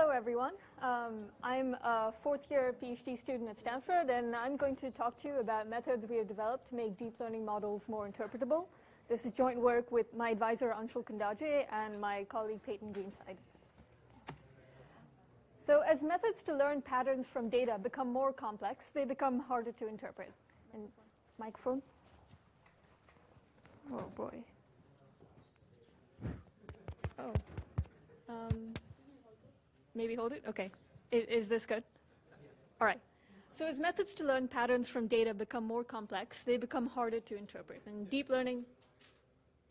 Hello, everyone. I'm a fourth-year PhD student at Stanford, and I'm going to talk to you about methods we have developed to make deep learning models more interpretable. This is joint work with my advisor, Anshul Kundaje, and my colleague, Peyton Greenside. So as methods to learn patterns from data become more complex, they become harder to interpret. And microphone? Oh, boy. Oh. Maybe hold it? OK. Is this good? All right. So as methods to learn patterns from data become more complex, they become harder to interpret. And deep learning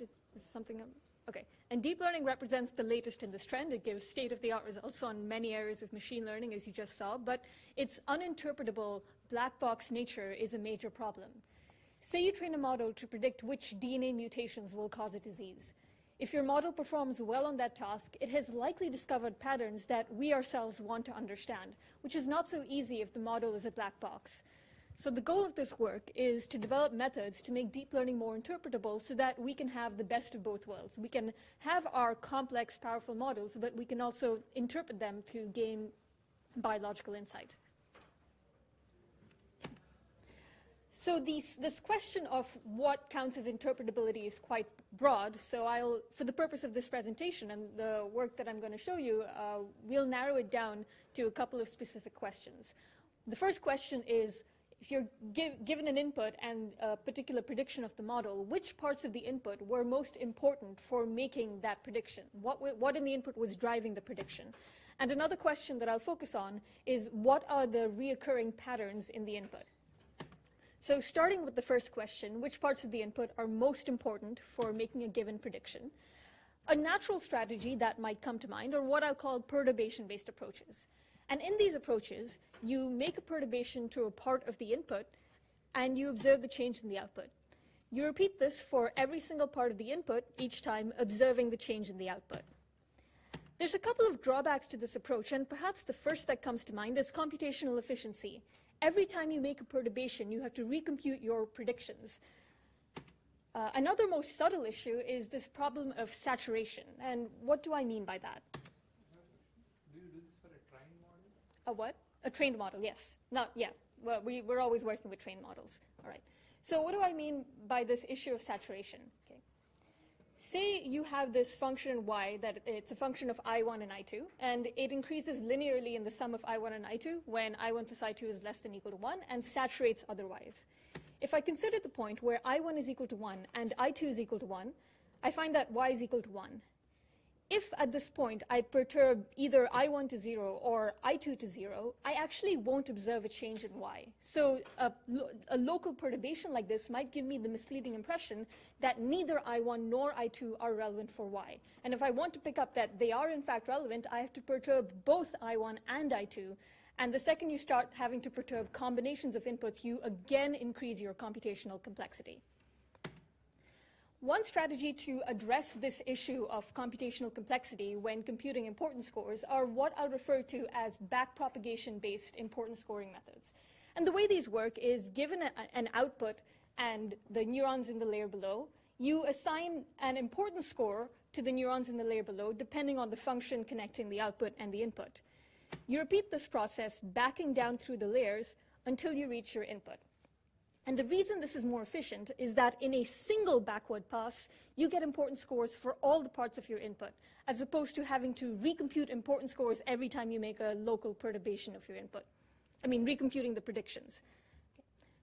is something. OK. And deep learning represents the latest in this trend. It gives state-of-the-art results on many areas of machine learning, as you just saw. But its uninterpretable black box nature is a major problem. Say you train a model to predict which DNA mutations will cause a disease. If your model performs well on that task, it has likely discovered patterns that we ourselves want to understand, which is not so easy if the model is a black box. So the goal of this work is to develop methods to make deep learning more interpretable so that we can have the best of both worlds. We can have our complex, powerful models, but we can also interpret them to gain biological insight. So this question of what counts as interpretability is quite broad. So for the purpose of this presentation and the work that I'm going to show you, we'll narrow it down to a couple of specific questions. The first question is, if you're given an input and a particular prediction of the model, which parts of the input were most important for making that prediction? What in the input was driving the prediction? And another question that I'll focus on is, what are the reoccurring patterns in the input? So starting with the first question, which parts of the input are most important for making a given prediction? A natural strategy that might come to mind are what I'll call perturbation-based approaches. And in these approaches, you make a perturbation to a part of the input, and you observe the change in the output. You repeat this for every single part of the input, each time observing the change in the output. There's a couple of drawbacks to this approach, and perhaps the first that comes to mind is computational efficiency. Every time you make a perturbation, you have to recompute your predictions. Another most subtle issue is this problem of saturation. And what do I mean by that? Do you do this for a trained model? A what? A trained model, yes. Well, we're always working with trained models. All right. So what do I mean by this issue of saturation? Okay. Say you have this function y that it's a function of I1 and I2, and it increases linearly in the sum of I1 and I2 when I1 plus I2 is less than or equal to 1 and saturates otherwise. If I consider the point where I1 is equal to 1 and I2 is equal to 1, I find that y is equal to 1. If at this point I perturb either I1 to 0 or I2 to 0, I actually won't observe a change in y. So a local perturbation like this might give me the misleading impression that neither I1 nor I2 are relevant for y. And if I want to pick up that they are in fact relevant, I have to perturb both I1 and I2. And the second you start having to perturb combinations of inputs, you again increase your computational complexity. One strategy to address this issue of computational complexity when computing importance scores are what I'll refer to as backpropagation-based importance scoring methods. And the way these work is, given an output and the neurons in the layer below, you assign an importance score to the neurons in the layer below depending on the function connecting the output and the input. You repeat this process backing down through the layers until you reach your input. And the reason this is more efficient is that in a single backward pass, you get importance scores for all the parts of your input, as opposed to having to recompute importance scores every time you make a local perturbation of your input. I mean, recomputing the predictions.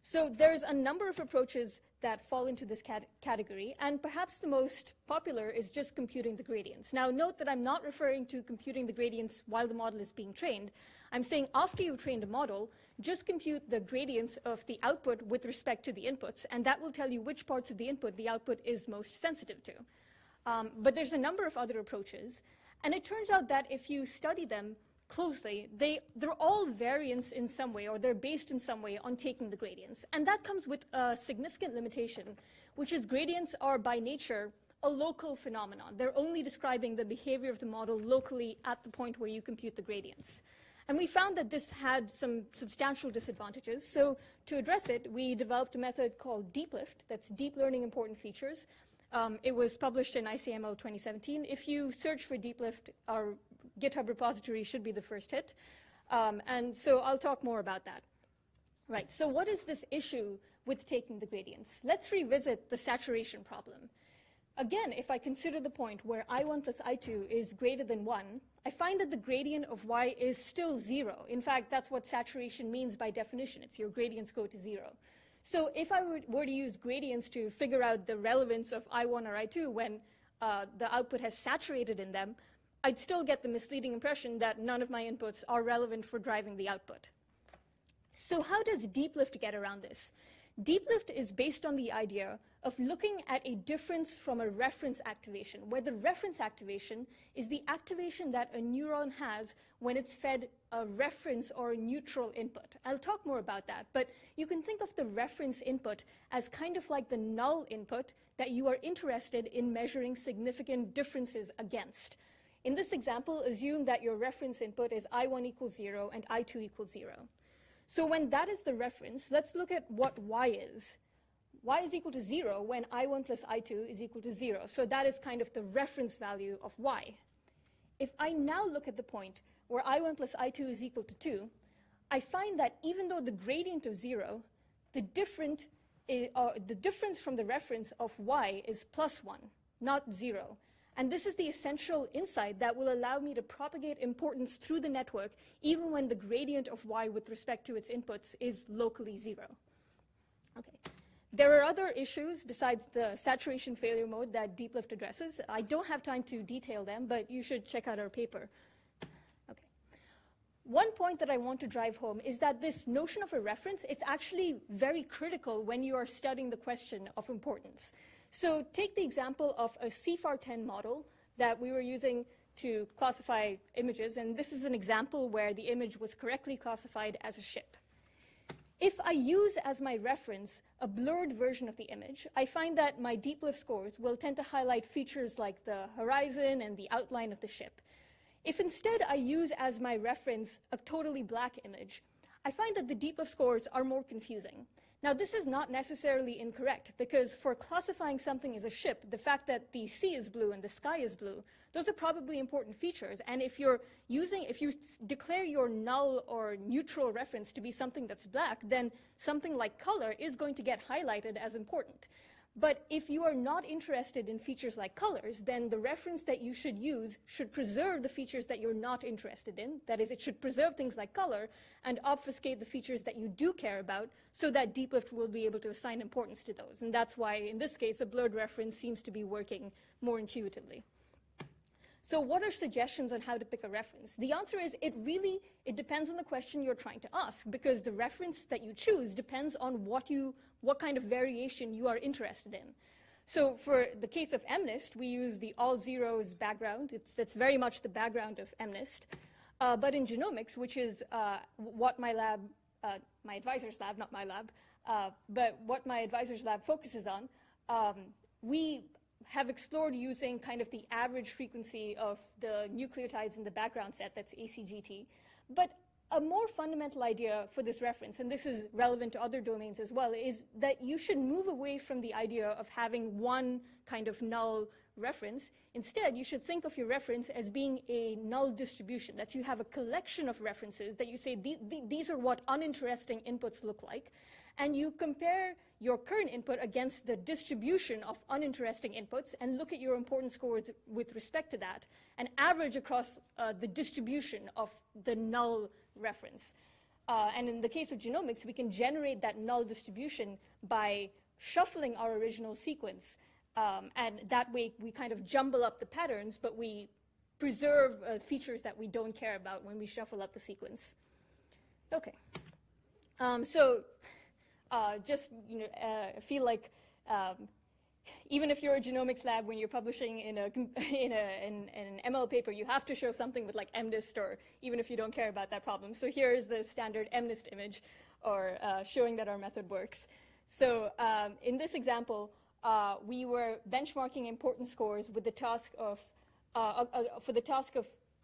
So there's a number of approaches that fall into this category, and perhaps the most popular is just computing the gradients. Now, note that I'm not referring to computing the gradients while the model is being trained. I'm saying after you've trained a model, just compute the gradients of the output with respect to the inputs, and that will tell you which parts of the input the output is most sensitive to. But there's a number of other approaches, and it turns out that if you study them closely, they're all variants in some way, or they're based in some way on taking the gradients. And that comes with a significant limitation, which is gradients are by nature a local phenomenon. They're only describing the behavior of the model locally at the point where you compute the gradients. And we found that this had some substantial disadvantages. So to address it, we developed a method called DeepLIFT, that's Deep Learning Important Features. It was published in ICML 2017. If you search for DeepLIFT, our GitHub repository should be the first hit. And so I'll talk more about that. Right, so what is this issue with taking the gradients? Let's revisit the saturation problem. Again, if I consider the point where I1 plus I2 is greater than 1, I find that the gradient of y is still 0. In fact, that's what saturation means by definition. It's your gradients go to 0. So if I were to use gradients to figure out the relevance of I1 or I2 when the output has saturated in them, I'd still get the misleading impression that none of my inputs are relevant for driving the output. So how does DeepLIFT get around this? DeepLIFT is based on the idea of looking at a difference from a reference activation, where the reference activation is the activation that a neuron has when it's fed a reference or a neutral input. I'll talk more about that, but you can think of the reference input as kind of like the null input that you are interested in measuring significant differences against. In this example, assume that your reference input is I1 equals 0 and I2 equals 0. So when that is the reference, let's look at what y is. Y is equal to 0 when I1 plus I2 is equal to 0. So that is kind of the reference value of y. If I now look at the point where I1 plus I2 is equal to 2, I find that even though the gradient of 0, the difference from the reference of y is plus 1, not 0. And this is the essential insight that will allow me to propagate importance through the network even when the gradient of y with respect to its inputs is locally 0. Okay. There are other issues besides the saturation failure mode that DeepLIFT addresses. I don't have time to detail them, but you should check out our paper. Okay. One point that I want to drive home is that this notion of a reference, it's actually very critical when you are studying the question of importance. So take the example of a CFAR10 model that we were using to classify images, and this is an example where the image was correctly classified as a ship. If I use as my reference a blurred version of the image, I find that my DeepLIFT scores will tend to highlight features like the horizon and the outline of the ship. If instead I use as my reference a totally black image, I find that the DeepLIFT scores are more confusing. Now, this is not necessarily incorrect, because for classifying something as a ship, the fact that the sea is blue and the sky is blue, those are probably important features. And if you declare your null or neutral reference to be something that's black, then something like color is going to get highlighted as important. But if you are not interested in features like colors, then the reference that you should use should preserve the features that you're not interested in. That is, it should preserve things like color and obfuscate the features that you do care about so that DeepLIFT will be able to assign importance to those. And that's why, in this case, a blurred reference seems to be working more intuitively. So what are suggestions on how to pick a reference? The answer is it depends on the question you're trying to ask, because the reference that you choose depends on what kind of variation you are interested in. So for the case of MNIST, we use the all zeros background. That's very much the background of MNIST. But in genomics, which is what my lab, my advisor's lab, not my lab, but what my advisor's lab focuses on, we have explored using kind of the average frequency of the nucleotides in the background set, that's ACGT. But a more fundamental idea for this reference, and this is relevant to other domains as well, is that you should move away from the idea of having one kind of null reference. Instead, you should think of your reference as being a null distribution, that you have a collection of references that you say, these are what uninteresting inputs look like, and you compare your current input against the distribution of uninteresting inputs and look at your importance scores with respect to that and average across the distribution of the null reference. And in the case of genomics, we can generate that null distribution by shuffling our original sequence. And that way, we kind of jumble up the patterns, but we preserve features that we don't care about when we shuffle up the sequence. OK. Just feel like even if you're a genomics lab, when you're publishing in an ML paper, you have to show something with like MNIST, or even if you don't care about that problem. So here is the standard MNIST image, or showing that our method works. So in this example, we were benchmarking importance scores with the task of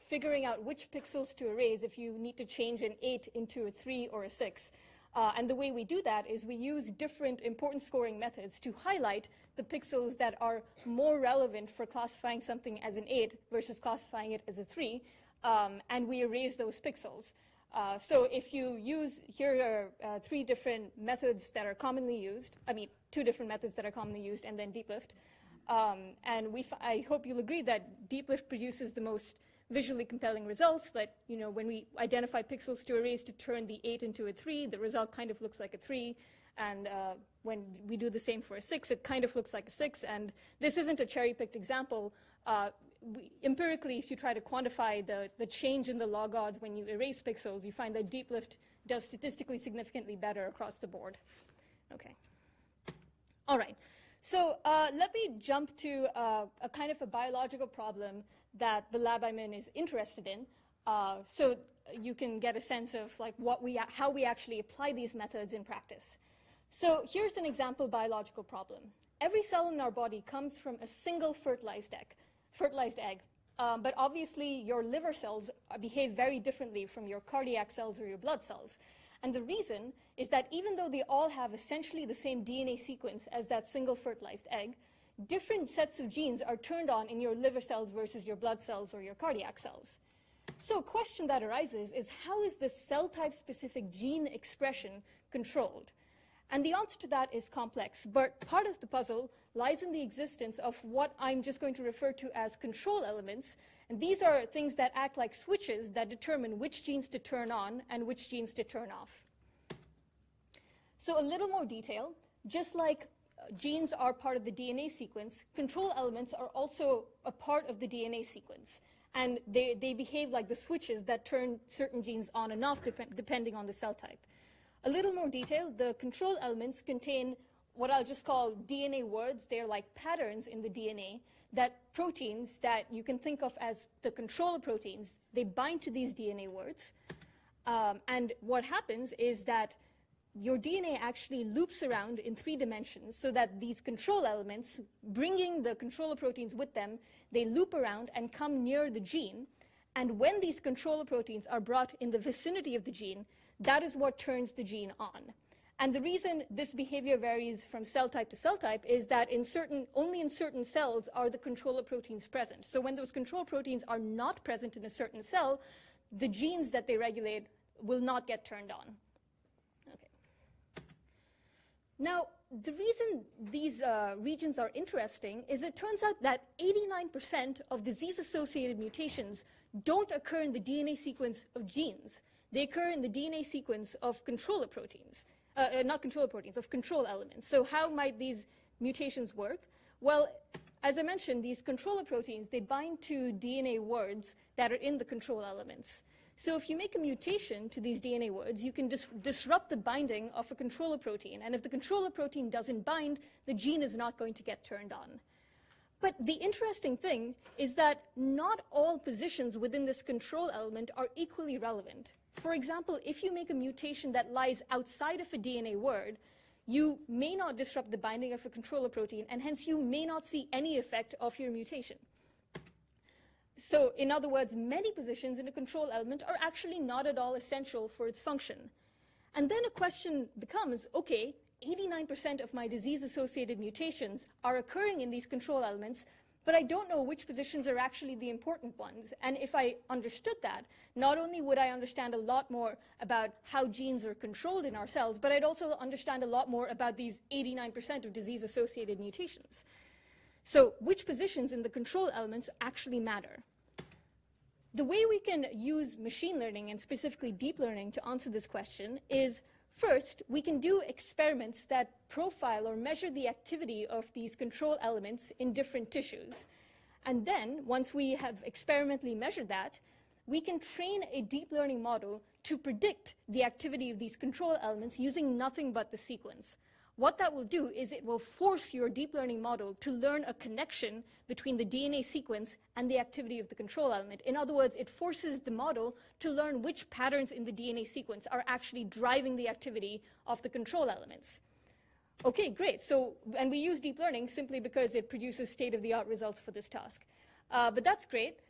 figuring out which pixels to erase if you need to change an 8 into a 3 or a 6. And the way we do that is we use different importance scoring methods to highlight the pixels that are more relevant for classifying something as an 8 versus classifying it as a 3. and we erase those pixels. So if you use, here are 3 different methods that are commonly used, 2 different methods that are commonly used, and then DeepLIFT. And I hope you'll agree that DeepLIFT produces the most visually compelling results, that when we identify pixels to erase to turn the 8 into a 3, the result kind of looks like a 3. And when we do the same for a 6, it kind of looks like a 6. And this isn't a cherry-picked example. Empirically, if you try to quantify the change in the log odds when you erase pixels, you find that DeepLIFT does statistically significantly better across the board. Okay. All right. So let me jump to a kind of a biological problem that the lab I'm in is interested in, so you can get a sense of like how we actually apply these methods in practice. So here's an example biological problem. Every cell in our body comes from a single fertilized egg. But obviously, your liver cells behave very differently from your cardiac cells or your blood cells. And the reason is that even though they all have essentially the same DNA sequence as that single fertilized egg, different sets of genes are turned on in your liver cells versus your blood cells or your cardiac cells. So a question that arises is, how is this cell type specific gene expression controlled? And the answer to that is complex, but part of the puzzle lies in the existence of what I'm just going to refer to as control elements. And these are things that act like switches that determine which genes to turn on and which genes to turn off. So a little more detail, just like genes are part of the DNA sequence, control elements are also a part of the DNA sequence. And they behave like the switches that turn certain genes on and off depending on the cell type. A little more detail, the control elements contain what I'll just call DNA words. They're like patterns in the DNA that proteins that you can think of as the controller proteins, they bind to these DNA words. And what happens is that your DNA actually loops around in 3 dimensions so that these control elements, bringing the controller proteins with them, they loop around and come near the gene. And when these controller proteins are brought in the vicinity of the gene, that is what turns the gene on. And the reason this behavior varies from cell type to cell type is that only in certain cells are the controller proteins present. So when those control proteins are not present in a certain cell, the genes that they regulate will not get turned on. Okay. Now, the reason these regions are interesting is it turns out that 89% of disease-associated mutations don't occur in the DNA sequence of genes. They occur in the DNA sequence of controller proteins, not controller proteins, of control elements. So how might these mutations work? Well, as I mentioned, these controller proteins, they bind to DNA words that are in the control elements. So if you make a mutation to these DNA words, you can disrupt the binding of a controller protein. And if the controller protein doesn't bind, the gene is not going to get turned on. But the interesting thing is that not all positions within this control element are equally relevant. For example, if you make a mutation that lies outside of a DNA word, you may not disrupt the binding of a controller protein, and hence you may not see any effect of your mutation. So in other words, many positions in a control element are actually not at all essential for its function. And then a question becomes, okay, 89% of my disease-associated mutations are occurring in these control elements, but I don't know which positions are actually the important ones. And if I understood that, not only would I understand a lot more about how genes are controlled in our cells, but I'd also understand a lot more about these 89% of disease-associated mutations. So which positions in the control elements actually matter? The way we can use machine learning, and specifically deep learning, to answer this question is, first, we can do experiments that profile or measure the activity of these control elements in different tissues. And then, once we have experimentally measured that, we can train a deep learning model to predict the activity of these control elements using nothing but the sequence. What that will do is it will force your deep learning model to learn a connection between the DNA sequence and the activity of the control element. In other words, it forces the model to learn which patterns in the DNA sequence are actually driving the activity of the control elements. Okay, great. So, and we use deep learning simply because it produces state-of-the-art results for this task. But that's great.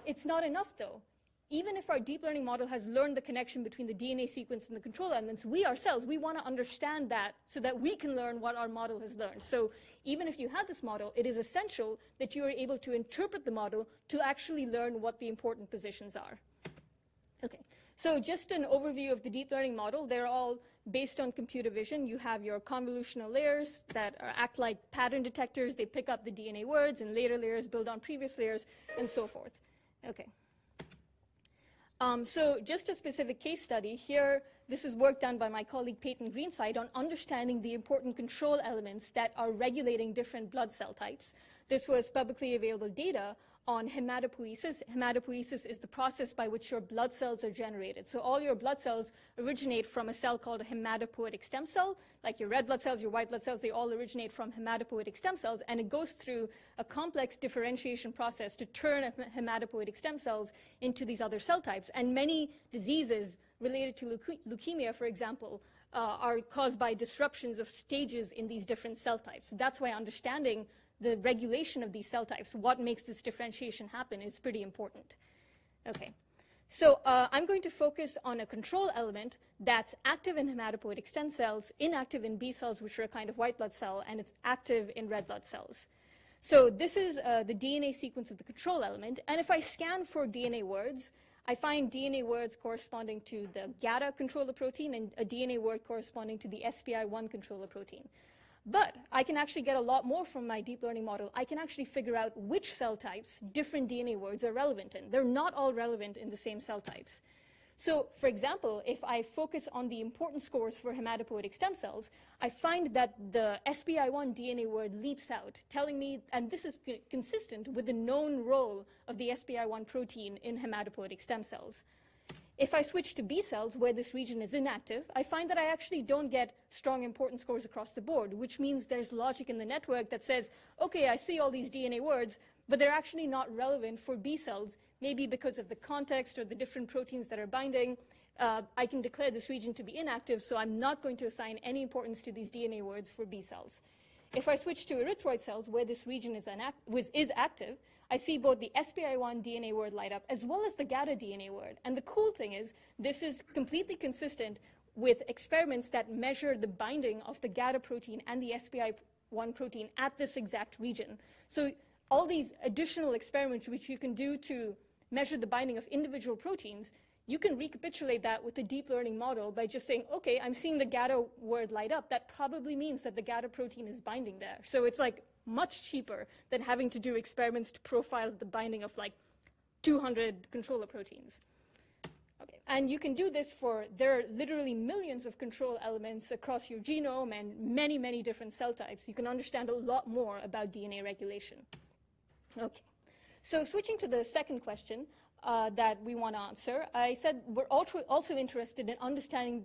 It's not enough, though. even if our deep learning model has learned the connection between the DNA sequence and the control elements, we ourselves, we want to understand that so that we can learn what our model has learned. So even if you have this model, it is essential that you are able to interpret the model to actually learn what the important positions are. Okay, so just an overview of the deep learning model. They're all based on computer vision. You have your convolutional layers that act like pattern detectors. They pick up the DNA words, and later layers build on previous layers, and so forth. Okay. So just a specific case study here, this is work done by my colleague Peyton Greenside on understanding the important control elements that are regulating different blood cell types. This was publicly available data on hematopoiesis. Hematopoiesis is the process by which your blood cells are generated. So all your blood cells originate from a cell called a hematopoietic stem cell. Like your red blood cells, your white blood cells, they all originate from hematopoietic stem cells, and it goes through a complex differentiation process to turn hematopoietic stem cells into these other cell types. And many diseases related to leukemia, for example, are caused by disruptions of stages in these different cell types. That's why understanding the regulation of these cell types, what makes this differentiation happen, is pretty important. Okay, so I'm going to focus on a control element that's active in hematopoietic stem cells, inactive in B cells, which are a kind of white blood cell, and it's active in red blood cells. So this is the DNA sequence of the control element, and if I scan for DNA words, I find DNA words corresponding to the GATA controller protein and a DNA word corresponding to the SPI1 controller protein. But I can actually get a lot more from my deep learning model. I can actually figure out which cell types different DNA words are relevant in. They're not all relevant in the same cell types. So, for example, if I focus on the important scores for hematopoietic stem cells, I find that the SPI1 DNA word leaps out, telling me, and this is consistent with the known role of the SPI1 protein in hematopoietic stem cells. If I switch to B cells, where this region is inactive, I find that I actually don't get strong importance scores across the board, which means there's logic in the network that says, okay, I see all these DNA words, but they're actually not relevant for B cells, maybe because of the context or the different proteins that are binding. I can declare this region to be inactive, so I'm not going to assign any importance to these DNA words for B cells. If I switch to erythroid cells, where this region is active, I see both the SPI1 DNA word light up as well as the GATA DNA word. And the cool thing is, this is completely consistent with experiments that measure the binding of the GATA protein and the SPI1 protein at this exact region. So all these additional experiments which you can do to measure the binding of individual proteins, you can recapitulate that with a deep learning model by just saying, okay, I'm seeing the GATA word light up. That probably means that the GATA protein is binding there. So it's like much cheaper than having to do experiments to profile the binding of like 200 controller proteins. Okay. And you can do this there are literally millions of control elements across your genome and many, many different cell types. You can understand a lot more about DNA regulation. Okay. So switching to the second question that we want to answer, I said we're also interested in understanding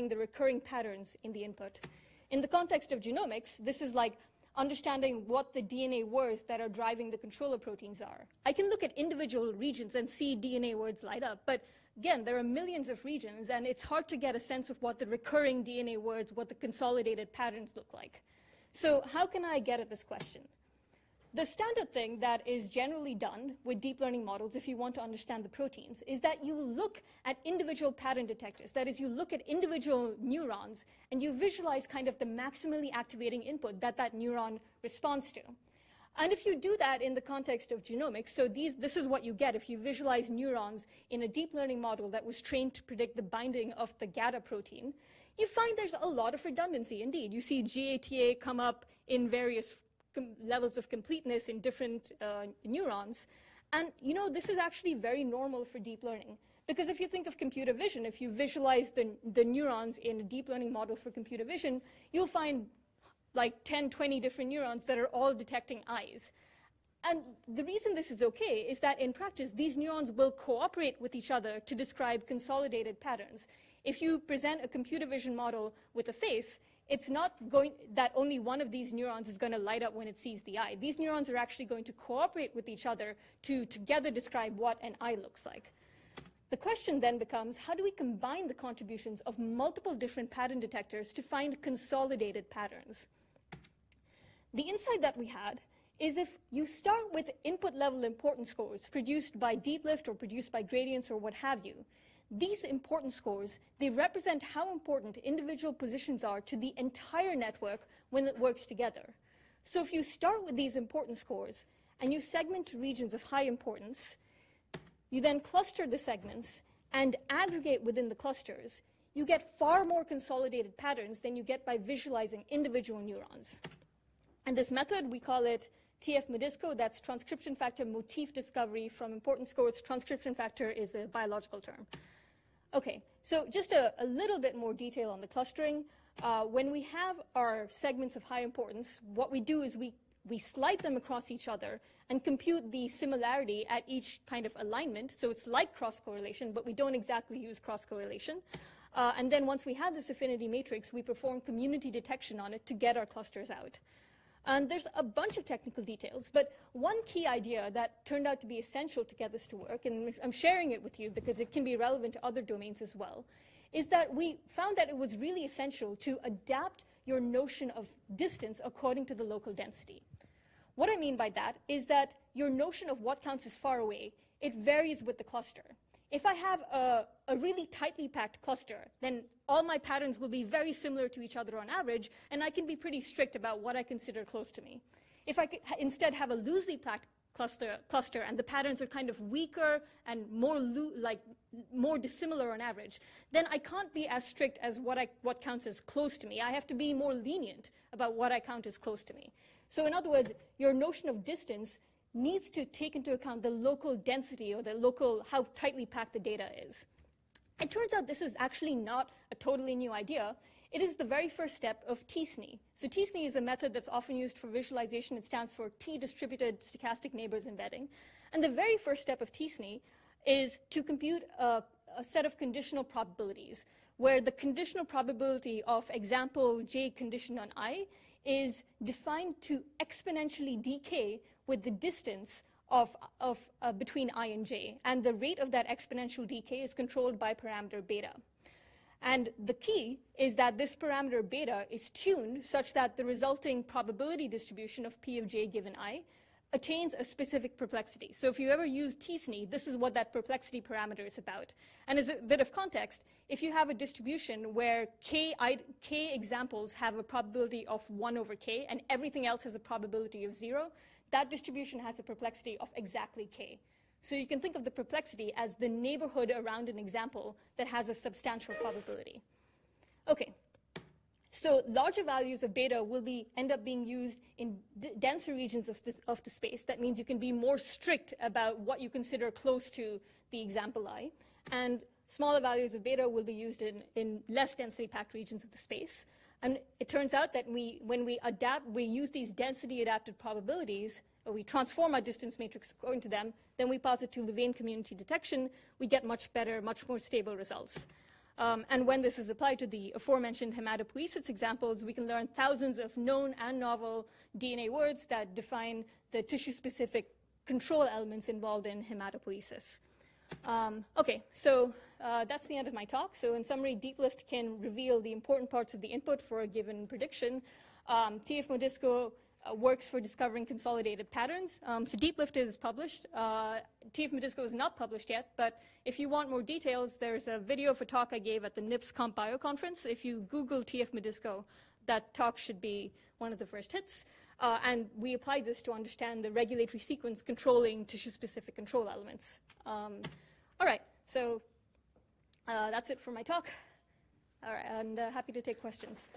the recurring patterns in the input. In the context of genomics, this is like understanding what the DNA words that are driving the controller proteins are. I can look at individual regions and see DNA words light up, but again, there are millions of regions, and it's hard to get a sense of what the recurring DNA words, what the consolidated patterns look like. So how can I get at this question? The standard thing that is generally done with deep learning models, if you want to understand the proteins, is that you look at individual pattern detectors. That is, you look at individual neurons, and you visualize kind of the maximally activating input that that neuron responds to. And if you do that in the context of genomics, so this is what you get if you visualize neurons in a deep learning model that was trained to predict the binding of the GATA protein, you find there's a lot of redundancy indeed. You see GATA come up in various levels of completeness in different neurons. And this is actually very normal for deep learning. Because if you think of computer vision, if you visualize the neurons in a deep learning model for computer vision, you'll find like 10, 20 different neurons that are all detecting eyes. And the reason this is okay is that in practice, these neurons will cooperate with each other to describe consolidated patterns. If you present a computer vision model with a face, it's not going that only one of these neurons is going to light up when it sees the eye. These neurons are actually going to cooperate with each other to together describe what an eye looks like. The question then becomes, how do we combine the contributions of multiple different pattern detectors to find consolidated patterns? The insight that we had is if you start with input level importance scores produced by DeepLIFT or produced by gradients or what have you, these importance scores, they represent how important individual positions are to the entire network when it works together. So if you start with these importance scores and you segment to regions of high importance, you then cluster the segments and aggregate within the clusters, you get far more consolidated patterns than you get by visualizing individual neurons. And this method, we call it TF-MODISCO. That's transcription factor motif discovery from importance scores. Transcription factor is a biological term. Okay, so just a little bit more detail on the clustering. When we have our segments of high importance, what we do is we slide them across each other and compute the similarity at each kind of alignment. So it's like cross-correlation, but we don't exactly use cross-correlation. And then once we have this affinity matrix, we perform community detection on it to get our clusters out. And there's a bunch of technical details, but one key idea that turned out to be essential to get this to work, and I'm sharing it with you because it can be relevant to other domains as well, is that we found that it was really essential to adapt your notion of distance according to the local density. What I mean by that is that your notion of what counts as far away, it varies with the cluster. If I have a really tightly packed cluster, then all my patterns will be very similar to each other on average, and I can be pretty strict about what I consider close to me. If I could instead have a loosely packed cluster and the patterns are kind of weaker and more dissimilar on average, then I can't be as strict as what counts as close to me. I have to be more lenient about what I count as close to me. So in other words, your notion of distance needs to take into account the local density or the local, how tightly packed the data is. It turns out this is actually not a totally new idea. It is the very first step of t-SNE. So t-SNE is a method that's often used for visualization. It stands for T-distributed stochastic neighbors embedding. And the very first step of t-SNE is to compute a set of conditional probabilities, where the conditional probability of example j condition on I is defined to exponentially decay with the distance between I and j. And the rate of that exponential decay is controlled by parameter beta. And the key is that this parameter beta is tuned such that the resulting probability distribution of P of j given I attains a specific perplexity. So if you ever use t-SNE, this is what that perplexity parameter is about. And as a bit of context, if you have a distribution where k examples have a probability of 1 over k and everything else has a probability of 0, that distribution has a perplexity of exactly k. So you can think of the perplexity as the neighborhood around an example that has a substantial probability. Okay. So larger values of beta will end up being used in denser regions of the space. That means you can be more strict about what you consider close to the example I. And smaller values of beta will be used in less densely packed regions of the space. And it turns out that when we use these density adapted probabilities, or we transform our distance matrix according to them, then we pass it to Louvain community detection, we get much better, much more stable results. And when this is applied to the aforementioned hematopoiesis examples, we can learn thousands of known and novel DNA words that define the tissue-specific control elements involved in hematopoiesis. Okay, so that's the end of my talk. So in summary, DeepLIFT can reveal the important parts of the input for a given prediction. TF-MODISCO works for discovering consolidated patterns. So DeepLIFT is published. TF-MODISCO is not published yet, but if you want more details, there's a video of a talk I gave at the NIPS Comp Bio conference. If you Google TF-MODISCO, that talk should be one of the first hits. And we applied this to understand the regulatory sequence controlling tissue-specific control elements. All right, so that's it for my talk. All right, and happy to take questions.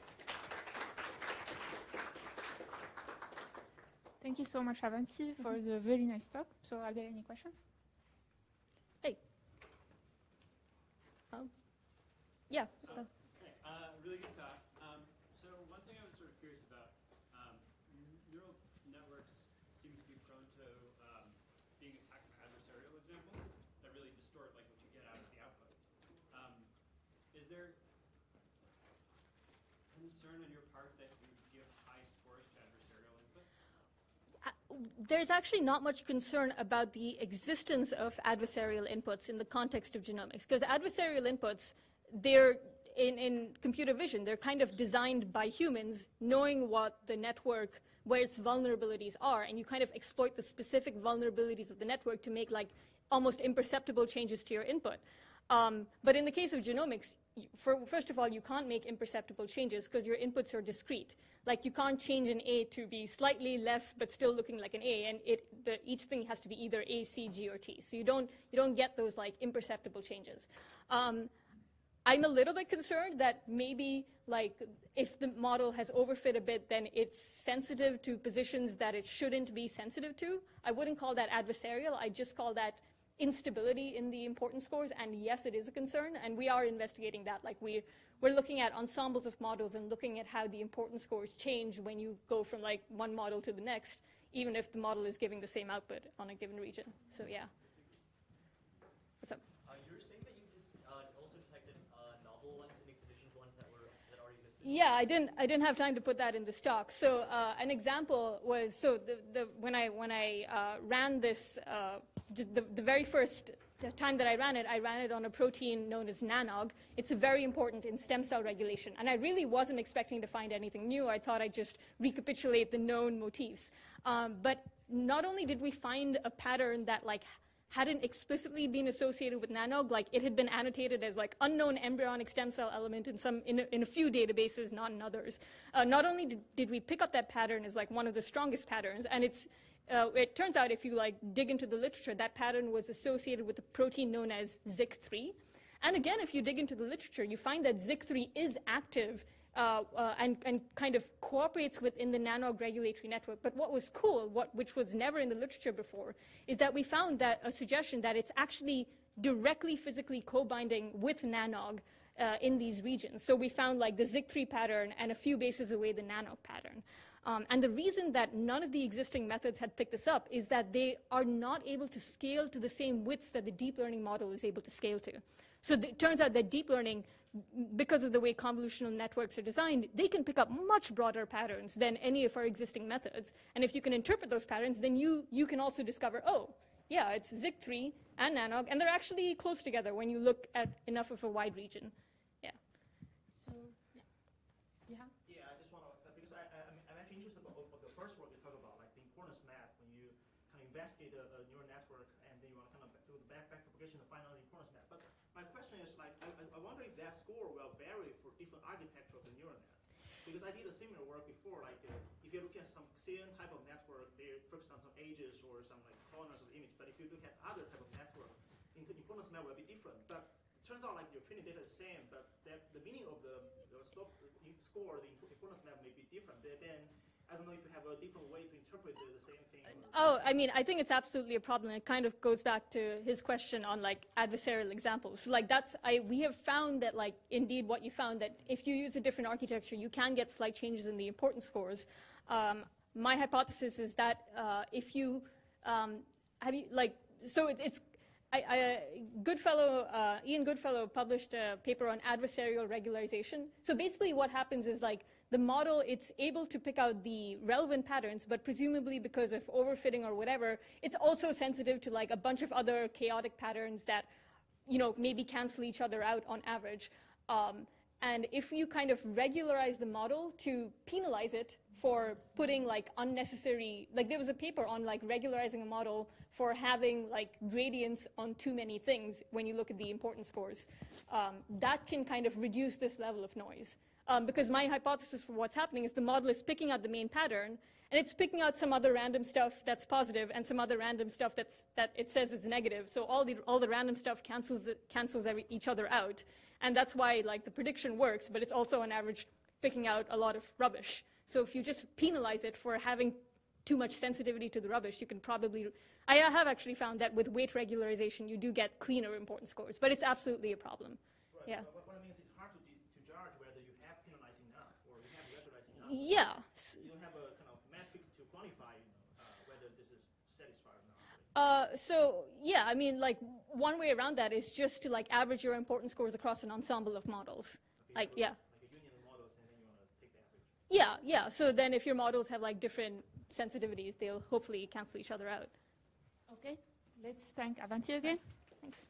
Thank you so much, Avanti, for the very nice talk. So are there any questions? Hey. Yeah. Really good talk. So one thing I was sort of curious about, neural networks seem to be prone to being attacked by adversarial examples that really distort like what you get out of the output. Is there concern on your part that you give high scores to adversarial inputs? There's actually not much concern about the existence of adversarial inputs in the context of genomics, because adversarial inputs, in computer vision, they're kind of designed by humans, knowing what the network, where its vulnerabilities are, and you kind of exploit the specific vulnerabilities of the network to make like almost imperceptible changes to your input. But in the case of genomics, first of all, you can't make imperceptible changes because your inputs are discrete. Like you can't change an A to be slightly less but still looking like an A, and each thing has to be either A, C, G, or T. So you don't get those like imperceptible changes. I'm a little bit concerned that maybe like if the model has overfit a bit, then it's sensitive to positions that it shouldn't be sensitive to. I wouldn't call that adversarial. I just call that instability in the importance scores, and yes, it is a concern, and we are investigating that. Like we're looking at ensembles of models and looking at how the importance scores change when you go from like one model to the next, even if the model is giving the same output on a given region. So yeah. What's up? You were saying that you just also detected novel ones and conditioned ones that already existed. Yeah, I didn't have time to put that in this talk. So an example was, so when I ran this, the very first time that I ran it on a protein known as nanog. It's very important in stem cell regulation. And I really wasn't expecting to find anything new. I thought I'd just recapitulate the known motifs. But not only did we find a pattern that like hadn't explicitly been associated with nanog, like it had been annotated as like unknown embryonic stem cell element in a few databases, not in others. Not only did we pick up that pattern as like one of the strongest patterns, and it turns out if you like dig into the literature, that pattern was associated with a protein known as ZIC3. And again, if you dig into the literature, you find that ZIC3 is active and kind of cooperates within the nanog regulatory network. But what was cool, which was never in the literature before, is that we found that a suggestion that it's actually directly physically co-binding with nanog in these regions. So we found like the ZIC3 pattern and a few bases away the nanog pattern. And the reason that none of the existing methods had picked this up is that they are not able to scale to the same widths that the deep learning model is able to scale to. So it turns out that deep learning, because of the way convolutional networks are designed, they can pick up much broader patterns than any of our existing methods. And if you can interpret those patterns, then you can also discover, oh, yeah, it's ZIC3 and nanog, and they're actually close together when you look at enough of a wide region. Yeah. So, yeah. Yeah, I just want to, because I'm actually interested about the first work you talk about, like the importance map, when you kind of investigate a neural network and then you want to kind of do the back propagation to find out the importance map. But my question is, like, I wonder if that score will vary for different architecture of the neural net. Because I did a similar work before, like if you look at some CNN type of network, they focus on some edges or some like corners of the image. But if you look at other type of network, the importance map will be different. But it turns out like your training data is the same, but the meaning of the score, the importance map may be different. Then I don't know if you have a different way to interpret the same thing. Oh, I mean, I think it's absolutely a problem. It kind of goes back to his question on like adversarial examples. So, like we have found that like indeed what you found that if you use a different architecture, you can get slight changes in the importance scores. My hypothesis is that if you Ian Goodfellow published a paper on adversarial regularization. So basically what happens is like the model, it's able to pick out the relevant patterns, but presumably because of overfitting or whatever, it's also sensitive to like a bunch of other chaotic patterns that, you know, maybe cancel each other out on average. And if you kind of regularize the model to penalize it for putting like unnecessary, like there was a paper on like regularizing a model for having like gradients on too many things when you look at the importance scores, that can kind of reduce this level of noise. Because my hypothesis for what's happening is the model is picking out the main pattern, and it's picking out some other random stuff that's positive and some other random stuff that it says is negative. So all the random stuff cancels each other out. And that's why like the prediction works, but it's also on average picking out a lot of rubbish. So if you just penalize it for having too much sensitivity to the rubbish, you can probably, I have actually found that with weight regularization, you do get cleaner importance scores, but it's absolutely a problem. Right. Yeah. But what I mean is it's hard to judge whether you have penalized enough or you have regularized enough. Yeah. You don't have a kind of metric to quantify whether this is satisfied or not. So yeah, I mean, like one way around that is just to like average your importance scores across an ensemble of models. Okay, like yeah. Like a union of models, and then you want to take the average. Yeah. So then if your models have like different sensitivities, they'll hopefully cancel each other out. Okay, let's thank Avanti again. Thanks.